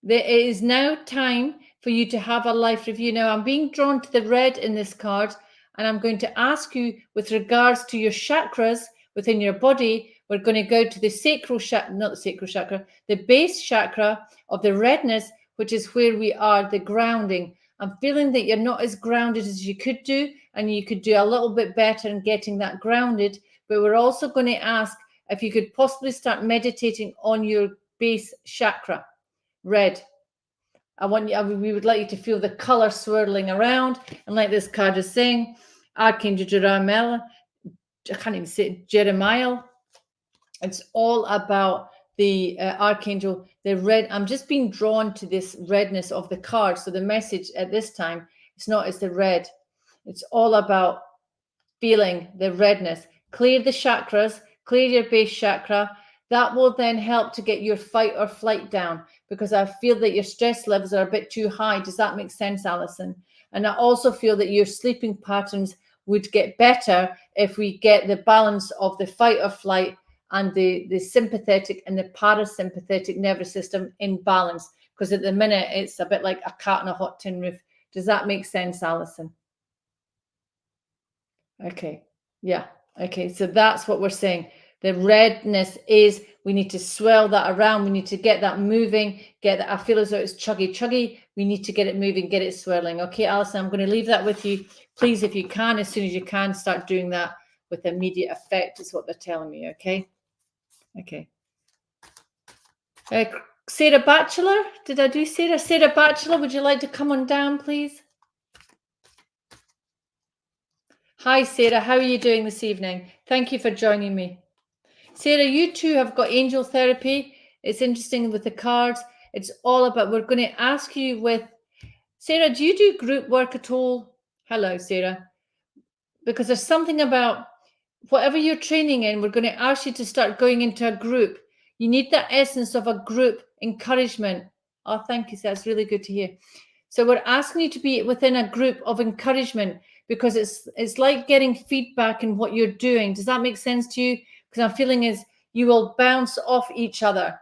There is now time for you to have a life review. Now, I'm being drawn to the red in this card, and I'm going to ask you with regards to your chakras within your body. We're going to go to the sacral chakra, not the sacral chakra, the base chakra of the redness, which is where we are, the grounding. I'm feeling that you're not as grounded as you could do, and you could do a little bit better in getting that grounded. But we're also going to ask if you could possibly start meditating on your base chakra, red. We would like you to feel the color swirling around, and like this card is saying, Archangel Jeremiah, I can't even say it, Jeremiah. It's all about the Archangel, the red. I'm just being drawn to this redness of the card. So the message at this time, it's the red. It's all about feeling the redness. Clear the chakras, clear your base chakra. That will then help to get your fight or flight down, because I feel that your stress levels are a bit too high. Does that make sense, Alison? And I also feel that your sleeping patterns would get better if we get the balance of the fight or flight and the sympathetic and the parasympathetic nervous system in balance. Because at the minute, it's a bit like a cat on a hot tin roof. Does that make sense, Alison? Okay. Yeah. Okay. So that's what we're saying. The redness is, we need to swell that around. We need to get that moving, get that. I feel as though it's chuggy. We need to get it moving, get it swirling. Okay, Alison, I'm going to leave that with you. Please, if you can, as soon as you can, start doing that with immediate effect, is what they're telling me. Okay. Okay. Sarah Batchelor, did I do Sarah? Sarah Batchelor, would you like to come on down, please? Hi, Sarah. How are you doing this evening? Thank you for joining me. Sarah, you too have got angel therapy. It's interesting with the cards. It's all about, we're going to ask you with, Sarah, do you do group work at all? Hello, Sarah. Because there's something about whatever you're training in, we're going to ask you to start going into a group. You need that essence of a group encouragement. Oh, thank you. That's really good to hear. So we're asking you to be within a group of encouragement, because it's like getting feedback in what you're doing. Does that make sense to you? Because I'm feeling is you will bounce off each other.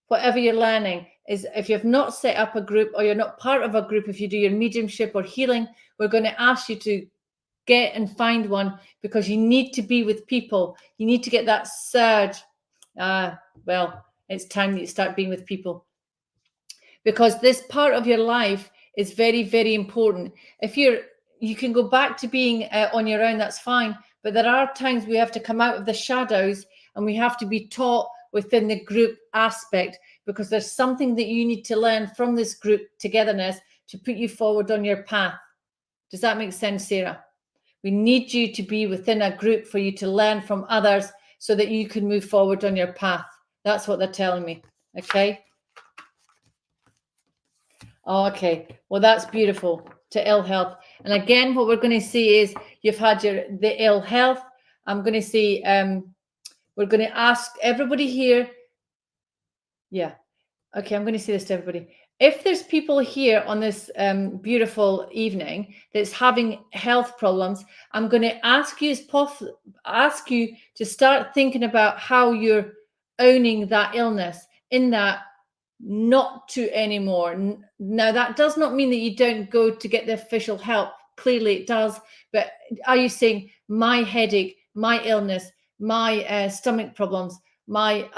Whatever you're learning is, if you've not set up a group or you're not part of a group, if you do your mediumship or healing, we're going to ask you to get and find one, because you need to be with people. You need to get that surge. Well, it's time that you start being with people, because this part of your life is very, very important. If you can go back to being on your own, that's fine. But there are times we have to come out of the shadows and we have to be taught within the group aspect, because there's something that you need to learn from this group togetherness to put you forward on your path. Does that make sense, Sarah? We need you to be within a group for you to learn from others so that you can move forward on your path. That's what they're telling me. Okay. Okay. Well, that's beautiful. To ill health. And again, what we're going to see is you've had the ill health. I'm going to see, we're going to ask everybody here. Yeah. Okay. I'm going to say this to everybody. If there's people here on this beautiful evening that's having health problems, I'm going to ask you to start thinking about how you're owning that illness, in that not to anymore. Now, that does not mean that you don't go to get the official help. Clearly it does. But are you saying, my headache, my illness, my stomach problems, my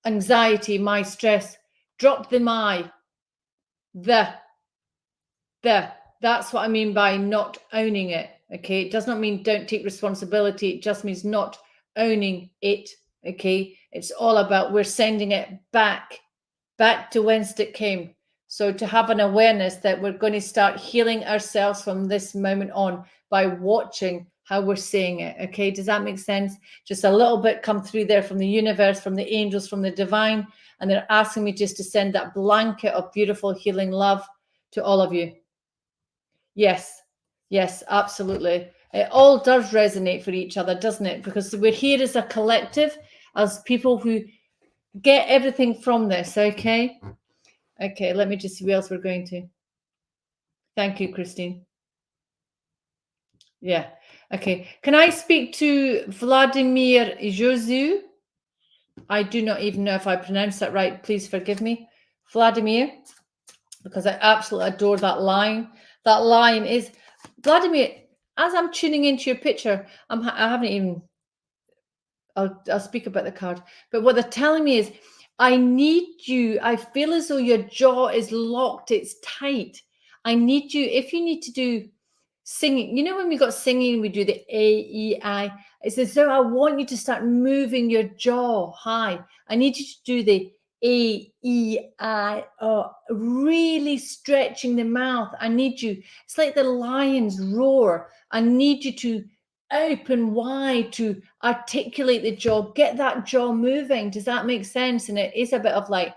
anxiety, my stress, drop the that's what I mean by not owning it. Okay, it does not mean don't take responsibility. It just means not owning it. Okay, it's all about, we're sending it back to whence it came. So to have an awareness that we're going to start healing ourselves from this moment on by watching how we're saying it. Okay, does that make sense? Just a little bit come through there from the universe, from the angels, from the divine, and they're asking me just to send that blanket of beautiful healing love to all of you. Yes, absolutely. It all does resonate for each other, doesn't it? Because we're here as a collective, as people who get everything from this. Okay, let me just see where else we're going to. Thank you, Christine. Yeah. Okay. Can I speak to Vladimir Josu? I do not even know if I pronounced that right. Please forgive me. Vladimir, because I absolutely adore that line. That line is, Vladimir, as I'm tuning into your picture, I haven't even, I'll speak about the card. But what they're telling me is, I need you. I feel as though your jaw is locked. It's tight. I need you. If you need to do singing, you know, when we got singing, we do the A, E, I. It's as though I want you to start moving your jaw high. I need you to do the A, E, I, O, really stretching the mouth. I need you. It's like the lion's roar. I need you to open wide, to articulate the jaw, get that jaw moving. Does that make sense? And it is a bit of like,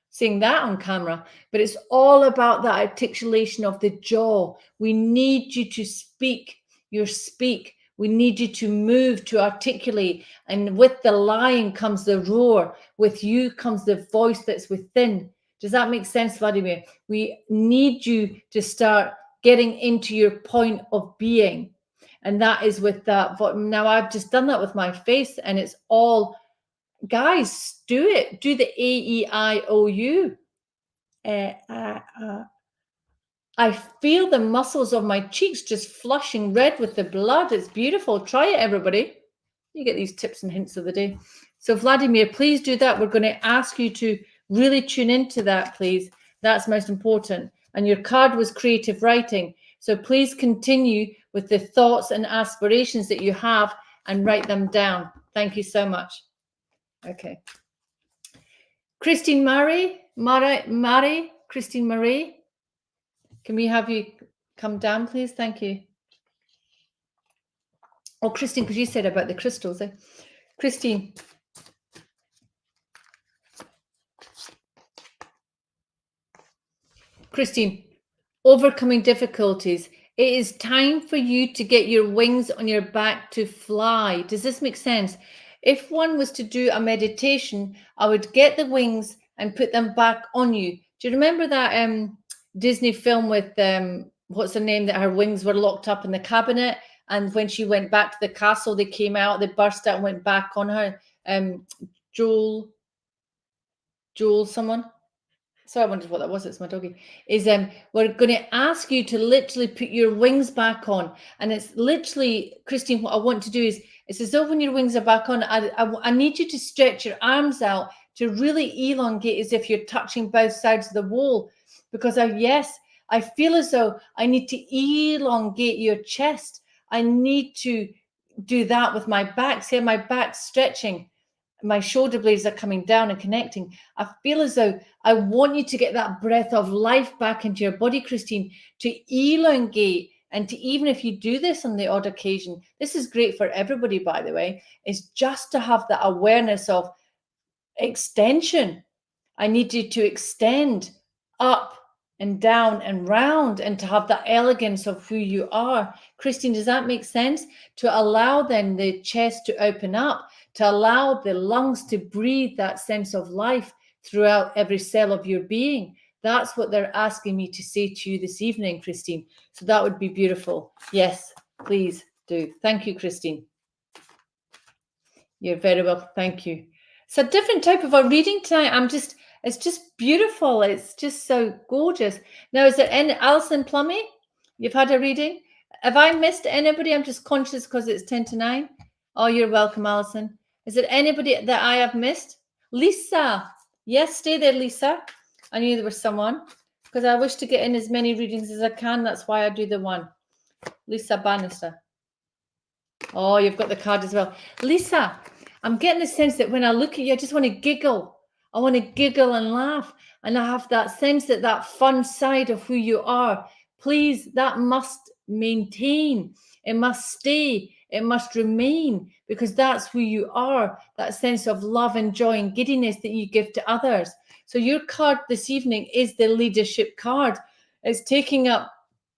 seeing that on camera, but it's all about that articulation of the jaw. We need you to speak your speak. We need you to move, to articulate. And with the lion comes the roar. With you comes the voice that's within. Does that make sense, Vladimir? We need you to start getting into your point of being. And that is with that. Now, I've just done that with my face, and it's all, guys, do it. Do the A-E-I-O-U. I feel the muscles of my cheeks just flushing red with the blood. It's beautiful. Try it, everybody. You get these tips and hints of the day. So, Vladimir, please do that. We're going to ask you to really tune into that, please. That's most important. And your card was creative writing. So please continue with the thoughts and aspirations that you have and write them down. Thank you so much. Okay. Christine Christine Marie, can we have you come down, please? Thank you. Oh, Christine, because you said about the crystals, eh? Christine. Christine, overcoming difficulties. It is time for you to get your wings on your back to fly. Does this make sense? If one was to do a meditation, I would get the wings and put them back on you. Do you remember that Disney film with what's her name, that her wings were locked up in the cabinet, and when she went back to the castle, they came out, they burst out and went back on her. Joel, someone. So I wondered what that was. It's my doggy. Is we're going to ask you to literally put your wings back on, and it's literally, Christine, what I want to do is, it's as though when your wings are back on, I need you to stretch your arms out to really elongate, as if you're touching both sides of the wall, because I feel as though I need to elongate your chest. I need to do that with my back. See, my back's stretching. My shoulder blades are coming down and connecting. I feel as though I want you to get that breath of life back into your body, Christine, to elongate. And to, even if you do this on the odd occasion, this is great for everybody, by the way, is just to have that awareness of extension. I need you to extend up and down and round, and to have that elegance of who you are. Christine, does that make sense? To allow then the chest to open up, to allow the lungs to breathe that sense of life throughout every cell of your being. That's what they're asking me to say to you this evening, Christine. So that would be beautiful. Yes, please do. Thank you, Christine. You're very welcome. Thank you. It's a different type of a reading tonight. It's just beautiful. It's just so gorgeous. Now, is there any, Alison Plummy? You've had a reading? Have I missed anybody? I'm just conscious because it's 10 to 9. Oh, you're welcome, Alison. Is there anybody that I have missed? Lisa. Yes, stay there, Lisa. I knew there was someone, because I wish to get in as many readings as I can. That's why I do the one. Lisa Bannister. Oh, you've got the card as well. Lisa, I'm getting the sense that when I look at you, I just want to giggle. I want to giggle and laugh. And I have that sense that that fun side of who you are, please, that must maintain. It must stay. It must remain, because that's who you are, that sense of love and joy and giddiness that you give to others. So your card this evening is the leadership card. It's taking up,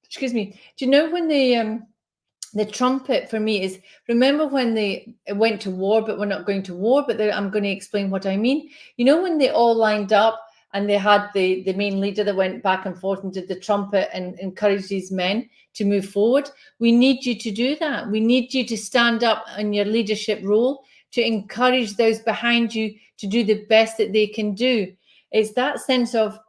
excuse me, do you know when the trumpet for me is, remember when they went to war, but we're not going to war, but I'm going to explain what I mean. You know, when they all lined up and they had the main leader that went back and forth and did the trumpet and encouraged these men to move forward. We need you to do that. We need you to stand up in your leadership role, to encourage those behind you to do the best that they can do. It's that sense of,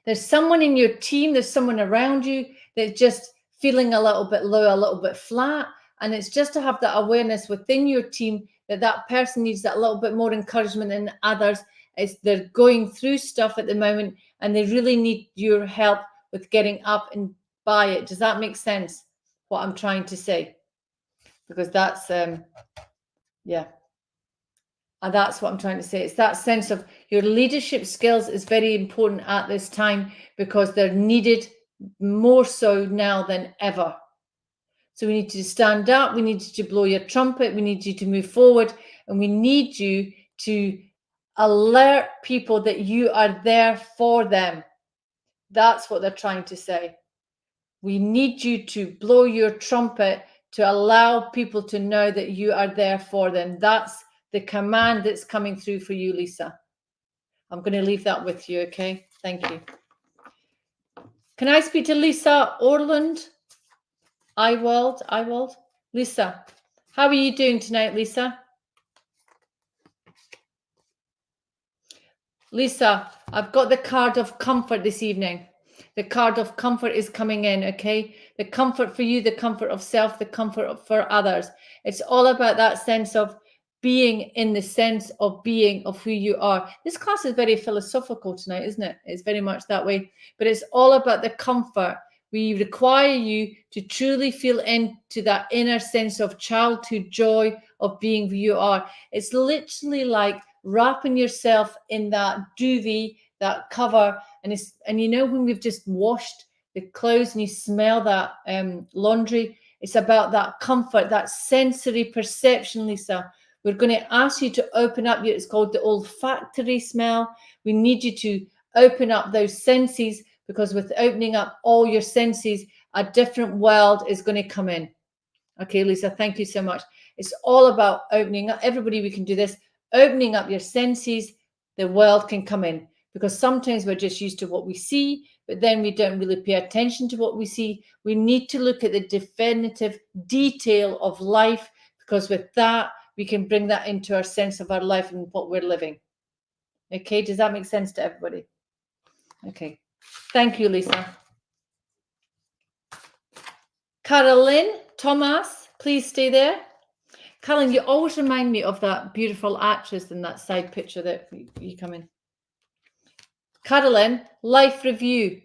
there's someone in your team, there's someone around you that's just feeling a little bit low, a little bit flat. And it's just to have that awareness within your team that that person needs that little bit more encouragement than others. They're going through stuff at the moment and they really need your help with getting up and by it. Does that make sense, what I'm trying to say? Because that's, yeah. And that's what I'm trying to say. It's that sense of your leadership skills is very important at this time, because they're needed more so now than ever. So we need you to stand up. We need you to blow your trumpet. We need you to move forward. And we need you to alert people that you are there for them. That's what they're trying to say. We need you to blow your trumpet to allow people to know that you are there for them. That's the command that's coming through for you, Lisa. I'm going to leave that with you, okay? Thank you. Can I speak to Lisa Orland? Iwald? Lisa, how are you doing tonight, Lisa? Lisa, I've got the card of comfort this evening. The card of comfort is coming in, okay? The comfort for you, the comfort of self, the comfort for others. It's all about that sense of being in the sense of being of who you are. This class is very philosophical tonight, isn't it? It's very much that way. But it's all about the comfort. We require you to truly feel into that inner sense of childhood joy of being who you are. It's literally like wrapping yourself in that duvet, that cover, and you know when we've just washed the clothes and you smell that laundry, it's about that comfort, that sensory perception, Lisa. We're going to ask you to open up, it's called the olfactory smell. We need you to open up those senses, because with opening up all your senses, a different world is going to come in. Okay, Lisa, thank you so much. It's all about opening up. Everybody, we can do this. Opening up your senses, the world can come in. because sometimes we're just used to what we see, but then we don't really pay attention to what we see. We need to look at the definitive detail of life, because with that, we can bring that into our sense of our life and what we're living. Okay, does that make sense to everybody? Okay, thank you, Lisa. Caroline Thomas, please stay there. Caroline, you always remind me of that beautiful actress in that side picture that you come in. Caroline, life review.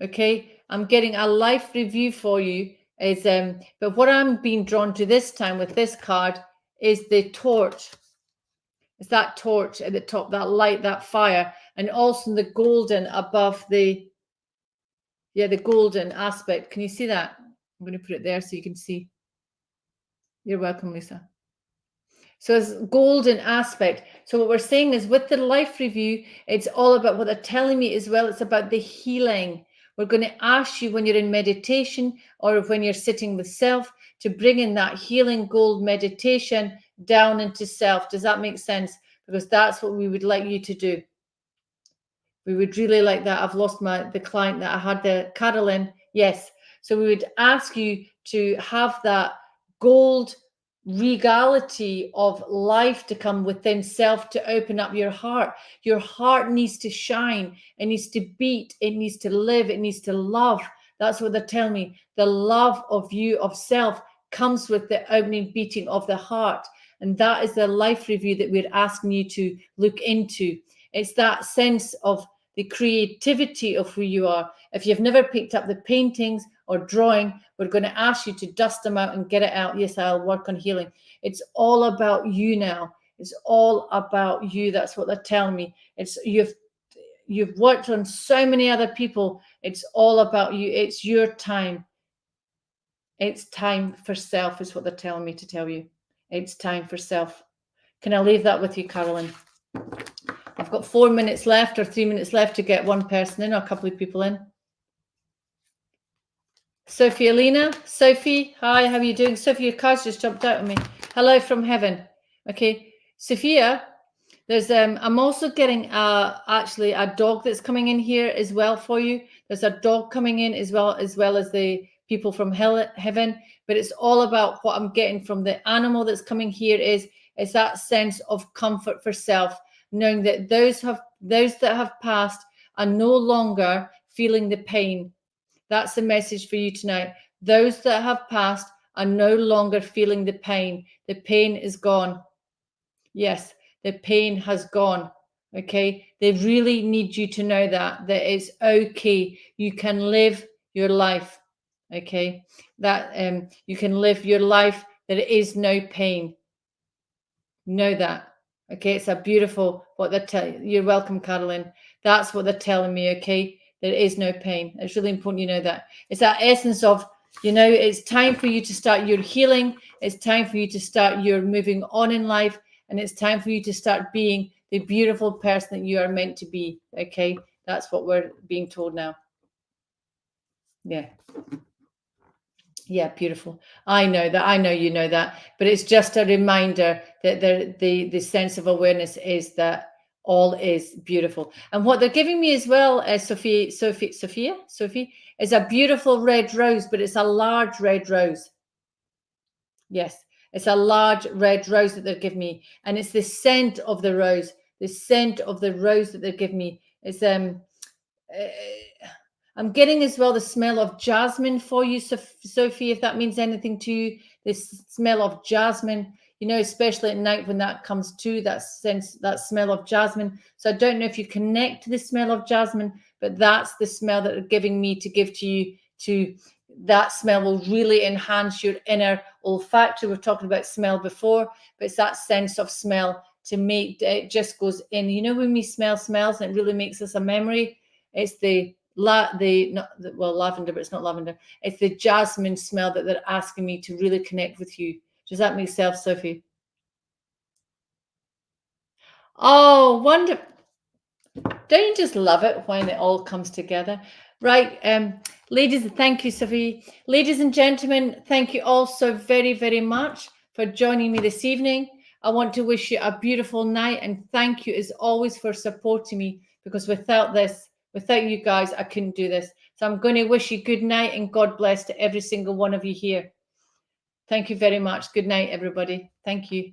Okay, I'm getting a life review for you. But what I'm being drawn to this time with this card is the torch. It's that torch at the top, that light, that fire, and also the golden above the golden aspect. Can you see that? I'm going to put it there so you can see. You're welcome, Lisa. So it's golden aspect. So what we're saying is with the life review, it's all about what they're telling me as well. It's about the healing. We're going to ask you when you're in meditation or when you're sitting with self to bring in that healing gold meditation down into self. Does that make sense? Because that's what we would like you to do. We would really like that. I've lost the client that I had, the Caroline. Yes. So we would ask you to have that gold regality of life to come within self, to open up your heart. Your heart needs to shine. It needs to beat. It needs to live. It needs to love. That's what they're telling me. The love of you, of self, comes with the opening beating of the heart. And that is the life review that we're asking you to look into. It's that sense of the creativity of who you are. If you've never picked up the paintings or drawing, we're going to ask you to dust them out and get it out. Yes, I'll work on healing. It's all about you now. It's all about you. That's what they're telling me. It's you've worked on so many other people. It's all about you. It's your time. It's time for self is what they're telling me to tell you. It's time for self. Can I leave that with you, Caroline? I've got 4 minutes left or 3 minutes left to get one person in or a couple of people in. Sophie Alina, Sophie, hi, how are you doing? Sophie, your card's just jumped out at me. Hello from heaven. Okay, Sophia, there's I'm also getting actually a dog that's coming in here as well for you. There's a dog coming in as well as the people from heaven. But it's all about what I'm getting from the animal that's coming here is that sense of comfort for self, knowing that those that have passed are no longer feeling the pain. That's the message for you tonight. Those that have passed are no longer feeling the pain. The pain is gone. Yes, the pain has gone. Okay, they really need you to know that it's okay. You can live your life. Okay, that you can live your life. There is no pain. Know that. Okay, it's a beautiful what they're telling. You're welcome, Caroline. That's what they're telling me. Okay, there is no pain. It's really important you know that. It's that essence of, it's time for you to start your healing. It's time for you to start your moving on in life, and it's time for you to start being the beautiful person that you are meant to be. Okay, that's what we're being told now. Yeah. Yeah, beautiful. I know that. I know you know that. But it's just a reminder that the sense of awareness is that all is beautiful. And what they're giving me as well, Sophie, is a beautiful red rose, but it's a large red rose. Yes, it's a large red rose that they're giving me. And it's the scent of the rose. The scent of the rose that they're giving me is I'm getting as well the smell of jasmine for you, Sophie, if that means anything to you. This smell of jasmine, especially at night when that comes to that sense, that smell of jasmine. So I don't know if you connect to the smell of jasmine, but that's the smell that they're giving me to give to you. That smell will really enhance your inner olfactory. We're talking about smell before, but it's that sense of smell to make it just goes in. When we smell smells and it really makes us a memory, it's lavender, but it's not lavender. It's the jasmine smell that they're asking me to really connect with you. Does that make sense, Sophie? Oh, wonderful. Don't you just love it when it all comes together? Right. Ladies, thank you, Sophie. Ladies and gentlemen, thank you all so very, very much for joining me this evening. I want to wish you a beautiful night and thank you as always for supporting me, because without this, without you guys, I couldn't do this. So I'm going to wish you good night and God bless to every single one of you here. Thank you very much. Good night, everybody. Thank you.